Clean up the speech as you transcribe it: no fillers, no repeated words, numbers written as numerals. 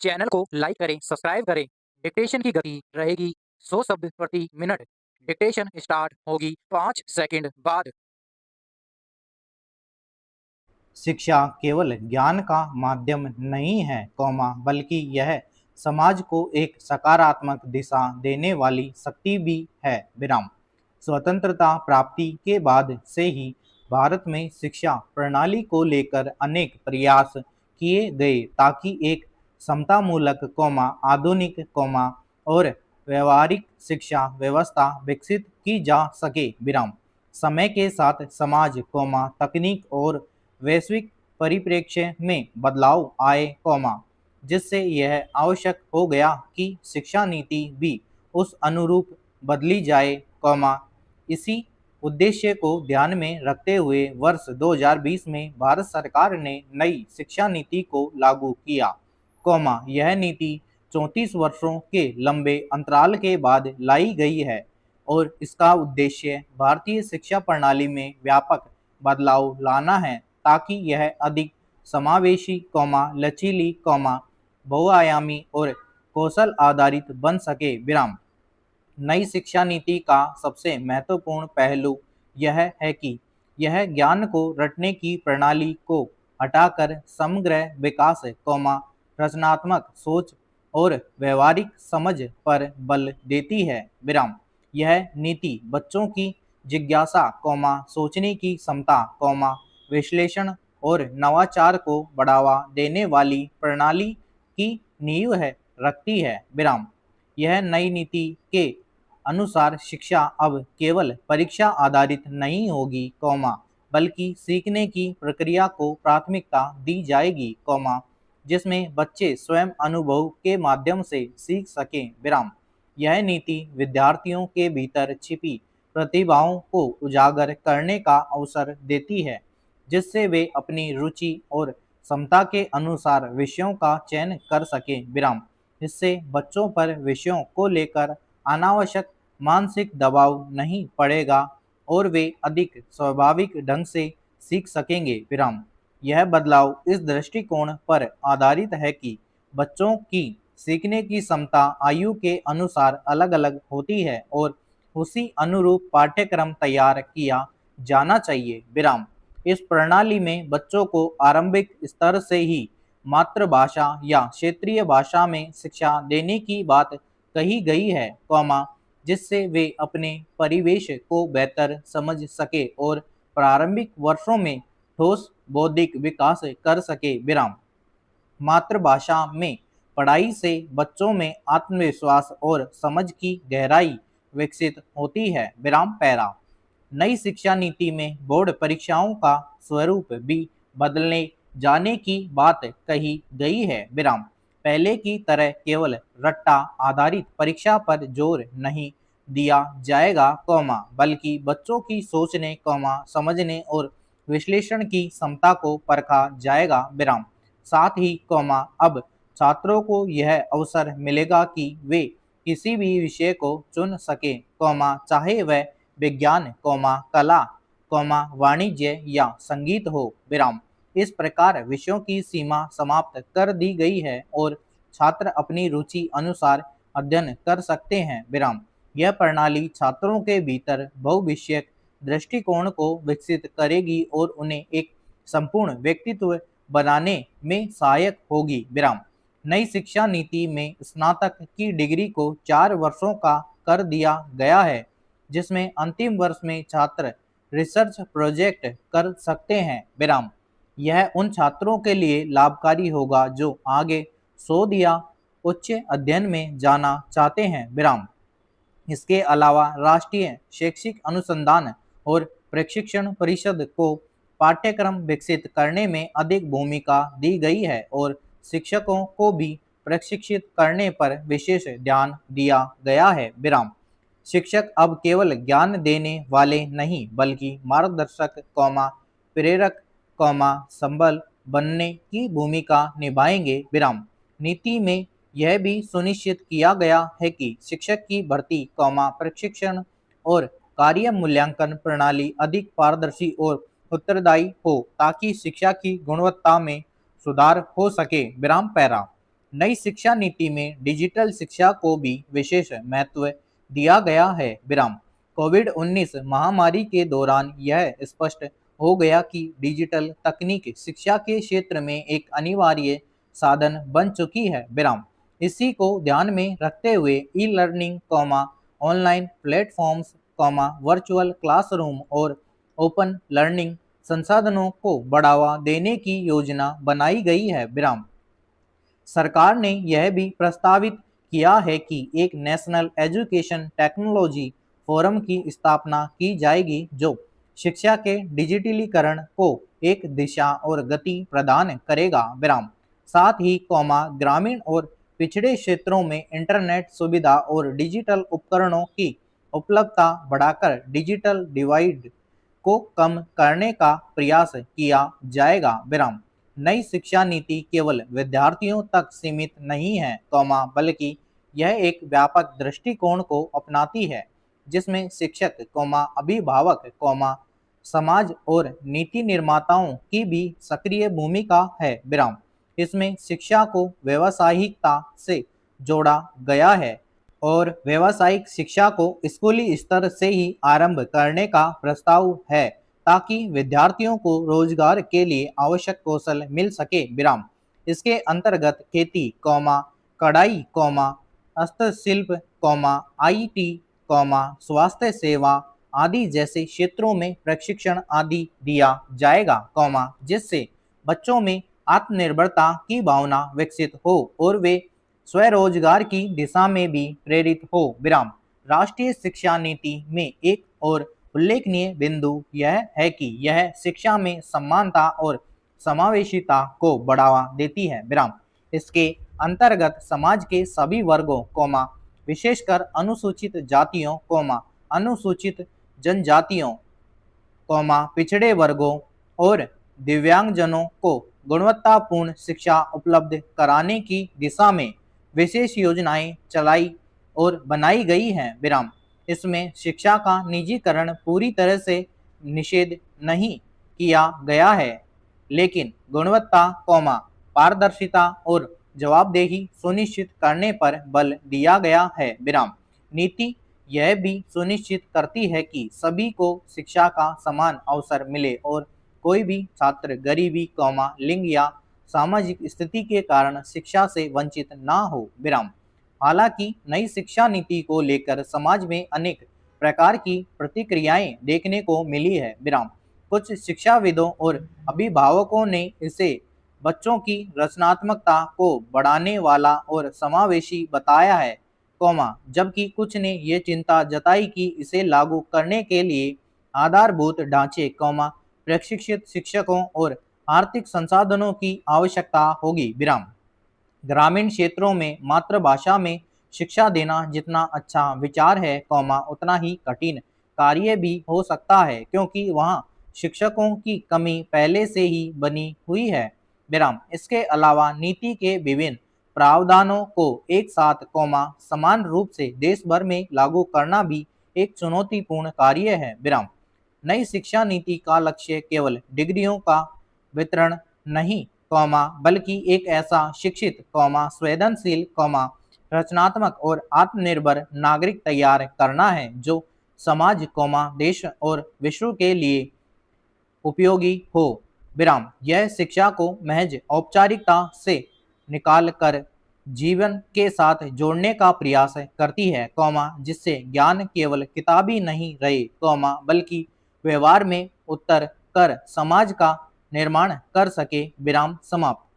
Channel को like करें, subscribe करें। डिक्टेशन की गति रहेगी 100 शब्द प्रति मिनट। डिक्टेशन स्टार्ट होगी 5 सेकंड बाद। शिक्षा केवल ज्ञान का माध्यम नहीं है, बल्कि यह समाज को एक सकारात्मक दिशा देने वाली शक्ति भी है। विराम। स्वतंत्रता प्राप्ति के बाद से ही भारत में शिक्षा प्रणाली को लेकर अनेक प्रयास किए गए ताकि एक समतामूलक, आधुनिक, और व्यवहारिक शिक्षा व्यवस्था विकसित की जा सके। विराम। समय के साथ समाज, तकनीक और वैश्विक परिप्रेक्ष्य में बदलाव आए, जिससे यह आवश्यक हो गया कि शिक्षा नीति भी उस अनुरूप बदली जाए, इसी उद्देश्य को ध्यान में रखते हुए वर्ष 2020 में भारत सरकार ने नई शिक्षा नीति को लागू किया, यह नीति 34 वर्षों के लंबे अंतराल के बाद लाई गई है और इसका उद्देश्य भारतीय शिक्षा प्रणाली में व्यापक बदलाव लाना है ताकि यह अधिक समावेशी, लचीली, बहुआयामी और कौशल आधारित बन सके। विराम। नई शिक्षा नीति का सबसे महत्वपूर्ण पहलू यह है कि यह ज्ञान को रटने की प्रणाली को हटाकर समग्र विकास, रचनात्मक सोच और व्यवहारिक समझ पर बल देती है। विराम। यह नीति बच्चों की जिज्ञासा, सोचने की क्षमता, विश्लेषण और नवाचार को बढ़ावा देने वाली प्रणाली की नींव रखती है। विराम। यह नई नीति के अनुसार शिक्षा अब केवल परीक्षा आधारित नहीं होगी, बल्कि सीखने की प्रक्रिया को प्राथमिकता दी जाएगी, जिसमें बच्चे स्वयं अनुभव के माध्यम से सीख सकें। विराम। यह नीति विद्यार्थियों के भीतर छिपी प्रतिभाओं को उजागर करने का अवसर देती है, जिससे वे अपनी रुचि और क्षमता के अनुसार विषयों का चयन कर सकें। विराम। इससे बच्चों पर विषयों को लेकर अनावश्यक मानसिक दबाव नहीं पड़ेगा और वे अधिक स्वाभाविक ढंग से सीख सकेंगे। विराम। यह बदलाव इस दृष्टिकोण पर आधारित है कि बच्चों की सीखने की क्षमता आयु के अनुसार अलग अलग होती है और उसी अनुरूप पाठ्यक्रम तैयार किया जाना चाहिए। विराम। इस प्रणाली में बच्चों को आरंभिक स्तर से ही मातृभाषा या क्षेत्रीय भाषा में शिक्षा देने की बात कही गई है, जिससे वे अपने परिवेश को बेहतर समझ सके और प्रारंभिक वर्षों में ठोस बौद्धिक विकास कर सके। विराम। मातृभाषा में पढ़ाई से बच्चों में आत्मविश्वास और समझ की गहराई विकसित होती है। विराम। पैरा। नई शिक्षा नीति में बोर्ड परीक्षाओं का स्वरूप भी बदलने जाने की बात कही गई है। विराम। पहले की तरह केवल रट्टा आधारित परीक्षा पर जोर नहीं दिया जाएगा, बल्कि बच्चों की सोचने, समझने और विश्लेषण की क्षमता को परखा जाएगा। विराम। साथ ही, अब छात्रों को यह अवसर मिलेगा कि वे किसी भी विषय को चुन सके, चाहे वह विज्ञान, कला, वाणिज्य या संगीत हो। विराम। इस प्रकार विषयों की सीमा समाप्त कर दी गई है और छात्र अपनी रुचि अनुसार अध्ययन कर सकते हैं। विराम। यह प्रणाली छात्रों के भीतर बहुविषयक दृष्टिकोण को विकसित करेगी और उन्हें एक संपूर्ण व्यक्तित्व बनाने में सहायक होगी। विराम। नई शिक्षा नीति में स्नातक की डिग्री को 4 वर्षों का कर दिया गया है, जिसमें अंतिम वर्ष में छात्र रिसर्च प्रोजेक्ट कर सकते हैं। विराम। यह उन छात्रों के लिए लाभकारी होगा जो आगे शोध या उच्च अध्ययन में जाना चाहते हैं। विराम। इसके अलावा राष्ट्रीय शैक्षिक अनुसंधान और प्रशिक्षण परिषद को पाठ्यक्रम विकसित करने में अधिक भूमिका दी गई है और शिक्षकों को भी प्रशिक्षित करने पर विशेष ध्यान दिया गया है। विराम। शिक्षक अब केवल ज्ञान देने वाले नहीं, बल्कि मार्गदर्शक, प्रेरक, संबल बनने की भूमिका निभाएंगे। विराम। नीति में यह भी सुनिश्चित किया गया है कि शिक्षक की भर्ती, प्रशिक्षण और कार्य मूल्यांकन प्रणाली अधिक पारदर्शी और उत्तरदायी हो ताकि शिक्षा की गुणवत्ता में सुधार हो सके। विराम। पैरा। नई शिक्षा नीति में डिजिटल शिक्षा को भी विशेष महत्व दिया गया है। विराम। कोविड-19 महामारी के दौरान यह स्पष्ट हो गया कि डिजिटल तकनीक शिक्षा के क्षेत्र में एक अनिवार्य साधन बन चुकी है। विराम। इसी को ध्यान में रखते हुए e learning, online platforms, virtual classroom और ओपन लर्निंग संसाधनों को बढ़ावा देने की योजना बनाई गई है। विराम। सरकार ने यह भी प्रस्तावित किया है कि एक नेशनल एजुकेशन टेक्नोलॉजी फोरम की स्थापना की जाएगी जो शिक्षा के डिजिटलीकरण को एक दिशा और गति प्रदान करेगा। विराम। साथ ही ग्रामीण और पिछड़े क्षेत्रों में इंटरनेट सुविधा और डिजिटल उपकरणों की उपलब्धता बढ़ाकर डिजिटल डिवाइड को कम करने का प्रयास किया जाएगा। विराम। नई शिक्षा नीति केवल विद्यार्थियों तक सीमित नहीं है, बल्कि यह एक व्यापक दृष्टिकोण को अपनाती है जिसमें शिक्षक, अभिभावक, समाज और नीति निर्माताओं की भी सक्रिय भूमिका है। विराम। इसमें शिक्षा को व्यावसायिकता से जोड़ा गया है और व्यावसायिक शिक्षा को स्कूली स्तर से ही आरंभ करने का प्रस्ताव है ताकि विद्यार्थियों को रोजगार के लिए आवश्यक कौशल मिल सके। विराम। इसके अंतर्गत खेती, कढ़ाई, हस्तशिल्प, IT, स्वास्थ्य सेवा आदि जैसे क्षेत्रों में प्रशिक्षण आदि दिया जाएगा, जिससे बच्चों में आत्मनिर्भरता की भावना विकसित हो और वे स्वरोजगार की दिशा में भी प्रेरित हो। विराम। राष्ट्रीय शिक्षा नीति में एक और उल्लेखनीय बिंदु यह है कि यह शिक्षा में समानता और समावेशिता को बढ़ावा देती है। विराम। इसके अंतर्गत समाज के सभी वर्गों, विशेषकर अनुसूचित जातियों, अनुसूचित जनजातियों, पिछड़े वर्गों और दिव्यांगजनों को गुणवत्तापूर्ण शिक्षा उपलब्ध कराने की दिशा में विशेष योजनाएं चलाई और बनाई गई हैं। विराम। इसमें शिक्षा का निजीकरण पूरी तरह से निषेध नहीं किया गया है, लेकिन गुणवत्ता, पारदर्शिता और जवाबदेही सुनिश्चित करने पर बल दिया गया है। विराम। नीति यह भी सुनिश्चित करती है कि सभी को शिक्षा का समान अवसर मिले और कोई भी छात्र गरीबी, लिंग या सामाजिक स्थिति के कारण शिक्षा से वंचित ना हो। विराम। हालांकि नई शिक्षा नीति को लेकर समाज में अनेक प्रकार की प्रतिक्रियाएं देखने को मिली है। विराम। कुछ शिक्षाविदों और अभिभावकों ने इसे बच्चों की रचनात्मकता को बढ़ाने वाला और समावेशी बताया है, जबकि कुछ ने ये चिंता जताई कि इसे लागू करने के लिए आधारभूत ढांचे, प्रशिक्षित शिक्षकों और आर्थिक संसाधनों की आवश्यकता होगी। विराम। ग्रामीण क्षेत्रों में मातृभाषा में शिक्षा देना जितना अच्छा विचार है, उतना ही कठिन कार्य भी हो सकता है क्योंकि वहाँ शिक्षकों की कमी पहले से ही बनी हुई है। विराम। इसके अलावा नीति के विभिन्न प्रावधानों को एक साथ, समान रूप से देश भर में लागू करना भी एक चुनौतीपूर्ण कार्य है। विराम। नई शिक्षा नीति का लक्ष्य केवल डिग्रियों का वितरण नहीं, बल्कि एक ऐसा शिक्षित, संवेदनशील, रचनात्मक और आत्मनिर्भर नागरिक तैयार करना है जो समाज, देश और विश्व के लिए उपयोगी हो। विराम। यह शिक्षा को महज औपचारिकता से निकालकर जीवन के साथ जोड़ने का प्रयास करती है, जिससे ज्ञान केवल किताबी नहीं रहे, बल्कि व्यवहार में उतर कर समाज का निर्माण कर सके। विराम समाप्त।